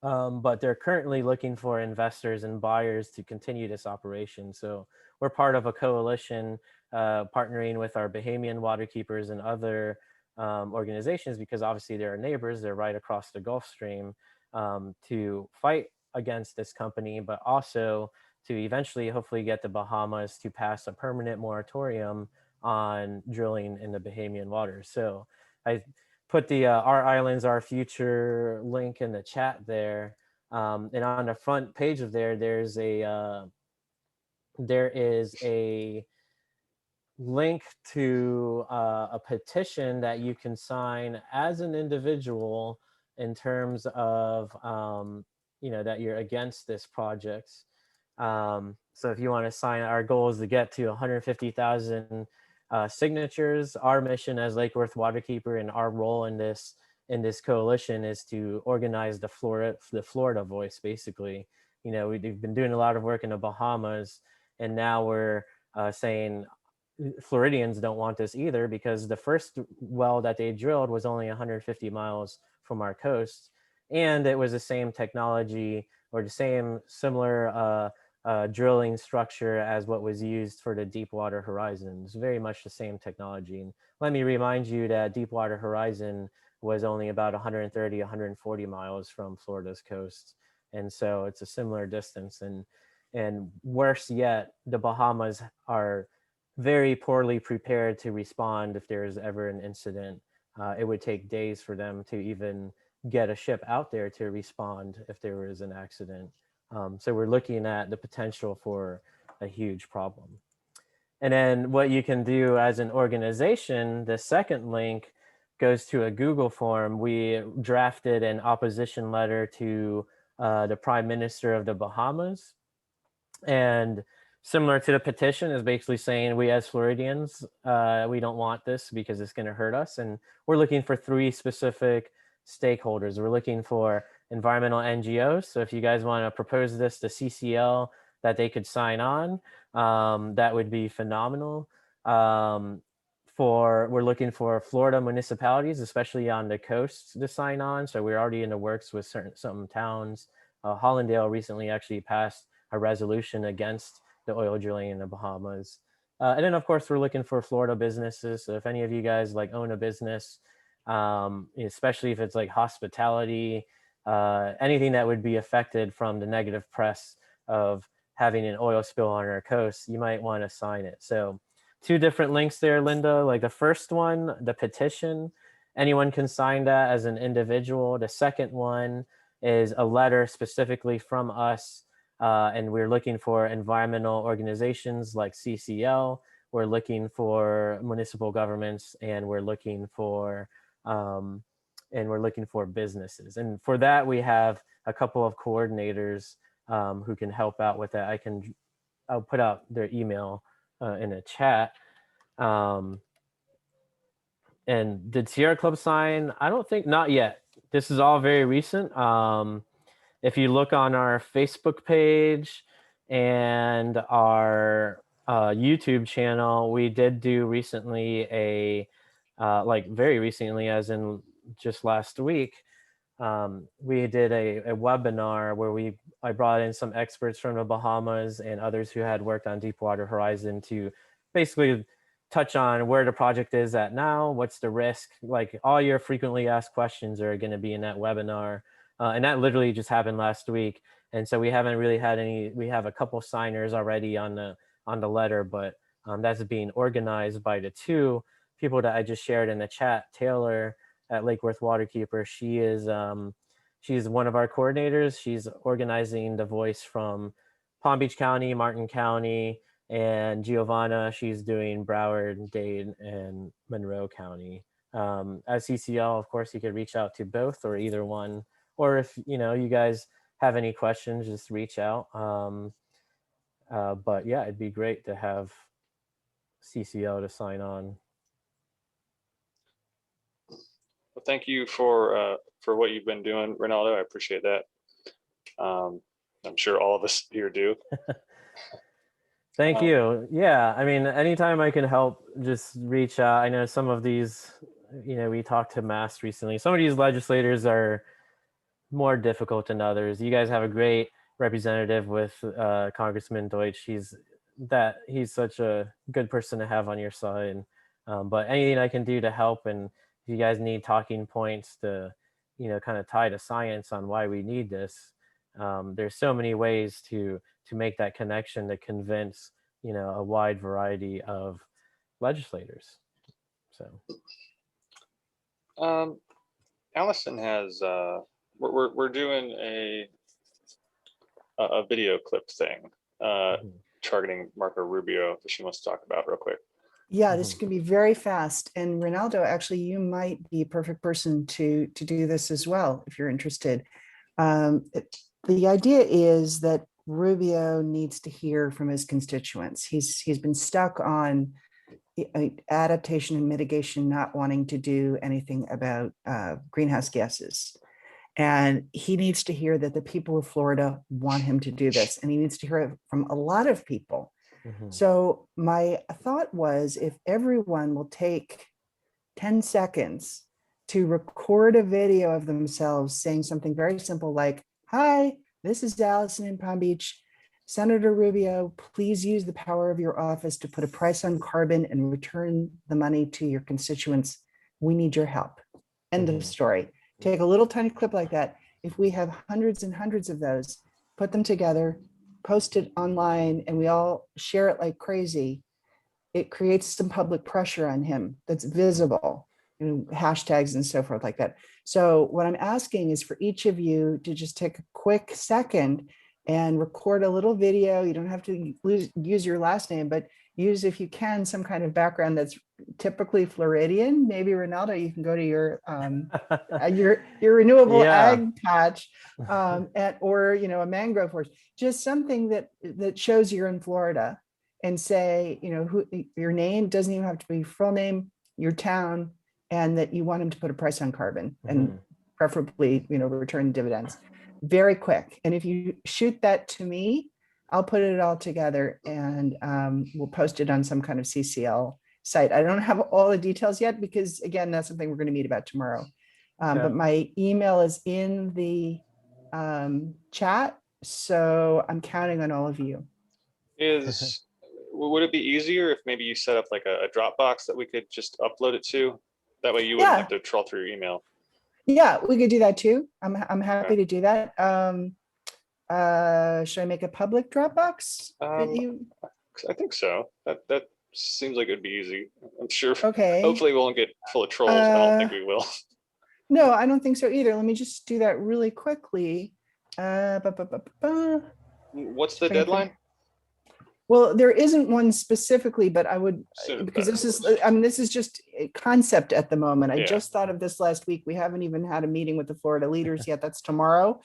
But they're currently looking for investors and buyers to continue this operation. So we're part of a coalition partnering with our Bahamian waterkeepers and other organizations, because obviously they're neighbors, they're right across the Gulf Stream, to fight against this company, but also to eventually hopefully get the Bahamas to pass a permanent moratorium on drilling in the Bahamian waters. So I put the Our Islands, Our Future link in the chat there. And on the front page of there is a link to a petition that you can sign as an individual in terms of that you're against this project. So if you want to sign, our goal is to get to 150,000 signatures. Our mission as Lake Worth Waterkeeper and our role in this coalition is to organize the Florida voice. Basically, we've been doing a lot of work in the Bahamas, and now we're saying Floridians don't want this either, because the first well that they drilled was only 150 miles from our coast, and it was the same technology or the same similar drilling structure as what was used for the Deepwater Horizon. It's very much the same technology. And let me remind you that Deepwater Horizon was only about 130, 140 miles from Florida's coast, and so it's a similar distance. And worse yet, the Bahamas are very poorly prepared to respond if there's ever an incident. It would take days for them to even get a ship out there to respond if there was an accident. So we're looking at the potential for a huge problem. And then what you can do as an organization, the second link goes to a Google form. We drafted an opposition letter to the Prime Minister of the Bahamas. And similar to the petition, is basically saying we as Floridians, we don't want this because it's going to hurt us. And we're looking for 3 specific stakeholders. We're looking for environmental NGOs. So if you guys want to propose this to CCL that they could sign on, that would be phenomenal. We're looking for Florida municipalities, especially on the coast, to sign on. So we're already in the works with some towns. Hollandale recently actually passed a resolution against the oil drilling in the Bahamas. And then of course we're looking for Florida businesses. So if any of you guys like own a business, especially if it's like hospitality, anything that would be affected from the negative press of having an oil spill on our coast, you might want to sign it. So 2 different links there, Linda. Like the first one, the petition, anyone can sign that as an individual. The second one is a letter specifically from us, and we're looking for environmental organizations like CCL. We're looking for municipal governments, and we're looking for businesses. And for that, we have a couple of coordinators who can help out with that. I'll put out their email in a chat. And did Sierra Club sign? I don't think, not yet. This is all very recent. If you look on our Facebook page and our YouTube channel, we did do recently very recently, as in just last week, we did a webinar where I brought in some experts from the Bahamas and others who had worked on Deepwater Horizon to basically touch on where the project is at now, what's the risk, like all your frequently asked questions are going to be in that webinar. And that literally just happened last week. And so we haven't really had we have a couple signers already on the letter, but that's being organized by the 2 people that I just shared in the chat. Taylor at Lake Worth Waterkeeper, she's one of our coordinators. She's organizing the voice from Palm Beach County, Martin County, and Giovanna, she's doing Broward, Dade, and Monroe County. As CCL, of course, you could reach out to both or either one. Or if you guys have any questions, just reach out. But yeah, it'd be great to have CCL to sign on. Well, thank you for what you've been doing, Ronaldo. I appreciate that. I'm sure all of us here do. Thank you. Yeah, I mean, anytime I can help, just reach out. I know some of these, we talked to Mass recently. Some of these legislators are more difficult than others. You guys have a great representative with Congressman Deutsch. He's such a good person to have on your side. But anything I can do to help, and if you guys need talking points to, kind of tie to science on why we need this, There's so many ways to make that connection to convince, a wide variety of legislators. So Allison has we're doing a video clip thing targeting Marco Rubio that she wants to talk about real quick. Yeah, this can be very fast. And Ronaldo, actually, you might be a perfect person to do this as well, if you're interested. The idea is that Rubio needs to hear from his constituents. He's been stuck on adaptation and mitigation, not wanting to do anything about greenhouse gases. And he needs to hear that the people of Florida want him to do this. And he needs to hear it from a lot of people. So my thought was, if everyone will take 10 seconds to record a video of themselves saying something very simple like, "Hi, this is Allison in Palm Beach. Senator Rubio, please use the power of your office to put a price on carbon and return the money to your constituents. We need your help." End of story. Take a little tiny clip like that. If we have hundreds and hundreds of those, put them together, post it online, and we all share it like crazy, it creates some public pressure on him that's visible, hashtags and so forth like that. So what I'm asking is for each of you to just take a quick second and record a little video. You don't have to use your last name, but use, if you can, some kind of background that's typically Floridian. Maybe Ronaldo, you can go to your renewable ag patch, or a mangrove forest. Just something that shows you're in Florida, and say, who your name doesn't even have to be full name, your town, and that you want him to put a price on carbon and preferably, return dividends. Very quick. And if you shoot that to me, I'll put it all together and we'll post it on some kind of CCL site. I don't have all the details yet because, again, that's something we're going to meet about tomorrow. But my email is in the chat, so I'm counting on all of you. Would it be easier if maybe you set up like a Dropbox that we could just upload it to? That way you wouldn't have to troll through your email. Yeah, we could do that too. I'm happy to do that. Should I make a public Dropbox? I think so. That seems like it'd be easy. I'm sure. Okay. Hopefully we won't get full of trolls. I don't think we will. No, I don't think so either. Let me just do that really quickly. What's the deadline? Well, there isn't one specifically, but I would, because this is just a concept at the moment. I just thought of this last week. We haven't even had a meeting with the Florida leaders yet. That's tomorrow.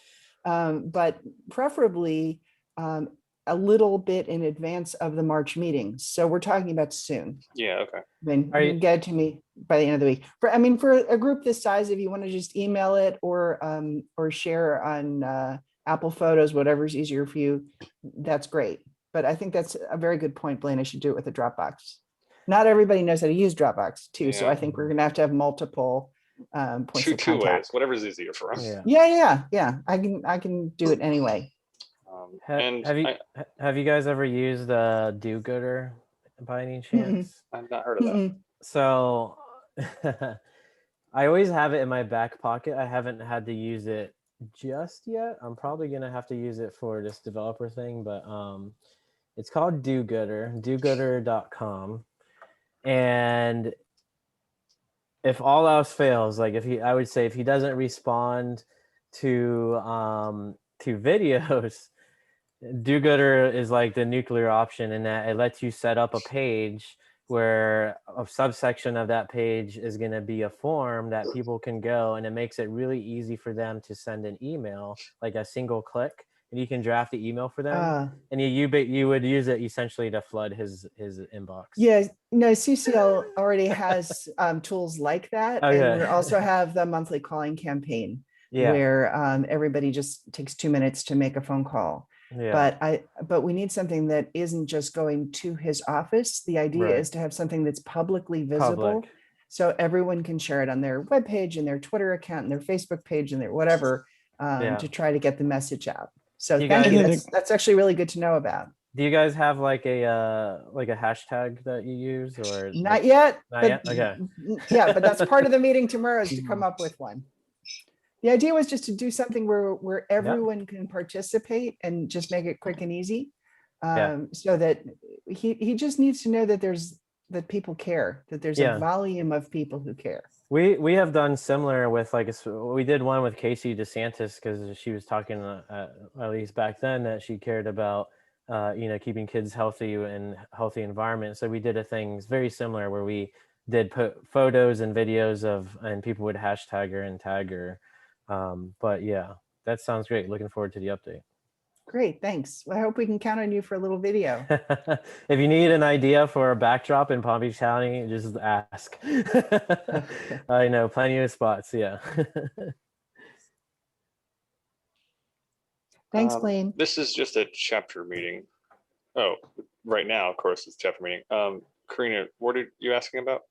But preferably a little bit in advance of the March meeting. So we're talking about soon. Yeah, okay. Then you can get it to me by the end of the week. For a group this size, if you want to just email it or share on Apple Photos, whatever's easier for you, that's great. But I think that's a very good point, Blaine. I should do it with a Dropbox. Not everybody knows how to use Dropbox too. So I think we're going to have multiple points of contact. Two ways, whatever's easier for us. Yeah. I can do it anyway. Have you guys ever used Do Gooder by any chance? I've not heard of that. So I always have it in my back pocket. I haven't had to use it just yet. I'm probably gonna have to use it for this developer thing, but it's called Do Gooder, dogooder.com. And if all else fails, like I would say if he doesn't respond to videos, Do Gooder is like the nuclear option in that it lets you set up a page where a subsection of that page is going to be a form that people can go, and it makes it really easy for them to send an email, like a single click, and you can draft the email for them, and you would use it essentially to flood his inbox. Yeah, no, CCL already has tools like that, and we also have the monthly calling campaign where everybody just takes 2 minutes to make a phone call. But we need something that isn't just going to his office. The idea is to have something that's publicly visible, so everyone can share it on their webpage and their Twitter account and their Facebook page and their whatever, to try to get the message out. So thank you. That's actually really good to know about. Do you guys have like a hashtag that you use, or not yet? Not yet. Okay. Yeah, but that's part of the meeting tomorrow is to come up with one. The idea was just to do something where everyone can participate and just make it quick and easy. Yeah. So that he just needs to know that that people care, that there's a Yeah. volume of people who care. We have done similar with like we did one with Casey DeSantis because she was talking at least back then that she cared about keeping kids healthy and healthy environment. So we did a thing very similar where we did put photos and videos and people would hashtag her and tag her. But yeah, that sounds great. Looking forward to the update. Great, thanks. Well, I hope we can count on you for a little video. If you need an idea for a backdrop in Palm Beach County, just ask. Okay. I know plenty of spots. Yeah. Thanks, Blaine. This is just a chapter meeting. Oh, right now, of course, it's chapter meeting. Karina, what are you asking about?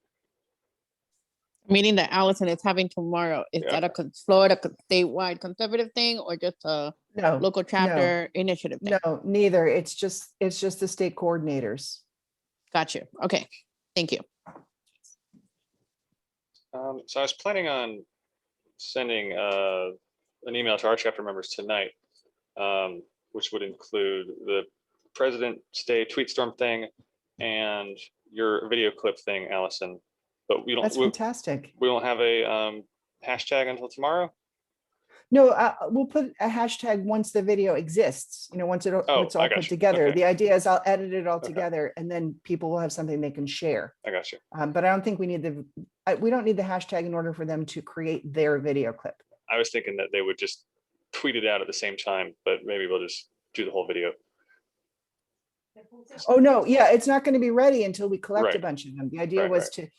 Meeting that Allison is having tomorrow. Is Yeah. that a Florida statewide conservative thing or just a No, local chapter initiative thing? no, neither. It's just the state coordinators. Got you. Okay. Thank you. So I was planning on sending an email to our chapter members tonight, which would include the President's Day tweet storm thing and your video clip thing, Allison. But we don't. That's fantastic. We won't have a hashtag until tomorrow. No, we'll put a hashtag once the video exists, once it's all I got put you. together. Okay. The idea is I'll edit it all Okay. together and then people will have something they can share. I got you. But I don't think we don't need the hashtag in order for them to create their video clip. I was thinking that they would just tweet it out at the same time, but maybe we'll just do the whole video. Oh, no, yeah, it's not going to be ready until we collect a Right. bunch of them. The idea Right, was right.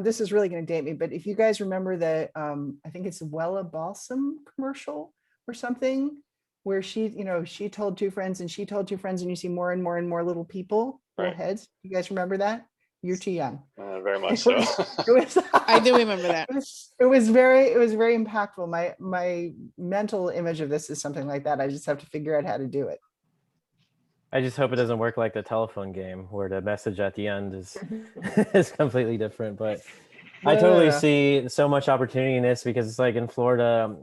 this is really going to date me, but if you guys remember the, I think it's Wella Balsam commercial or something, where she told two friends and she told two friends and you see more and more and more little people, little Right. heads. You guys remember that? You're too young. Very much so. I do remember that. It was very impactful. My mental image of this is something like that. I just have to figure out how to do it. I just hope it doesn't work like the telephone game where the message at the end is completely different. But I totally see so much opportunity in this because it's like in Florida,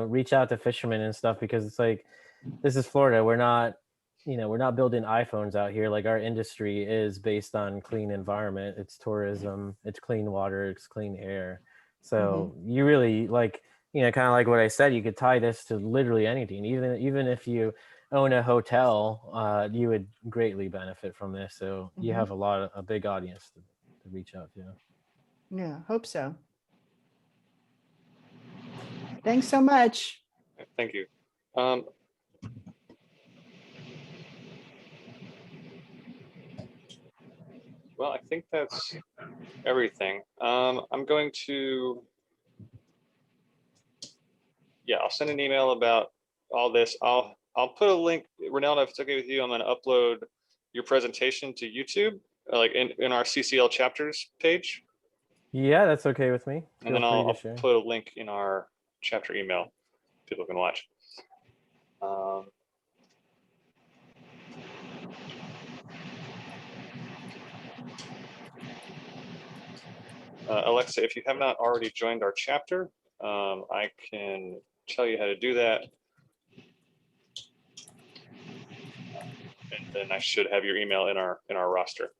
reach out to fishermen and stuff because it's like, this is Florida. We're not building iPhones out here. Like our industry is based on clean environment. It's tourism, it's clean water, it's clean air. So you really kind of like what I said, you could tie this to literally anything. Even if you own a hotel, you would greatly benefit from this. So you have a big audience to reach out to. Yeah, hope so. Thanks so much. Thank you. Well, I think that's everything. I'm going to, I'll send an email about all this. I'll put a link, Ronaldo, if it's okay with you, I'm going to upload your presentation to YouTube, like in our CCL chapters page. Yeah, that's okay with me. And then I'll put a link in our chapter email. People can watch. Alexa, if you have not already joined our chapter, I can tell you how to do that. And then I should have your email in our roster.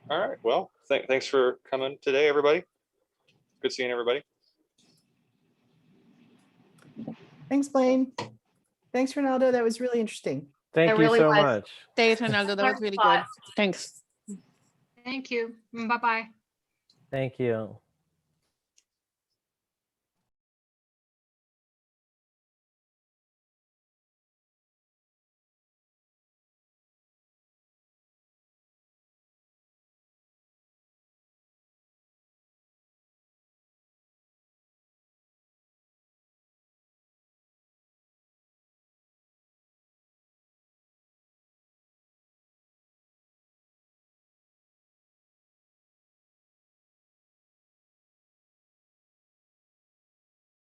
All right. Well, thanks for coming today, everybody. Good seeing everybody. Thanks, Blaine. Thanks, Ronaldo. That was really interesting. Thank you so much. Thanks, Ronaldo. That was really good. Thanks. Thank you. Bye-bye. Thank you.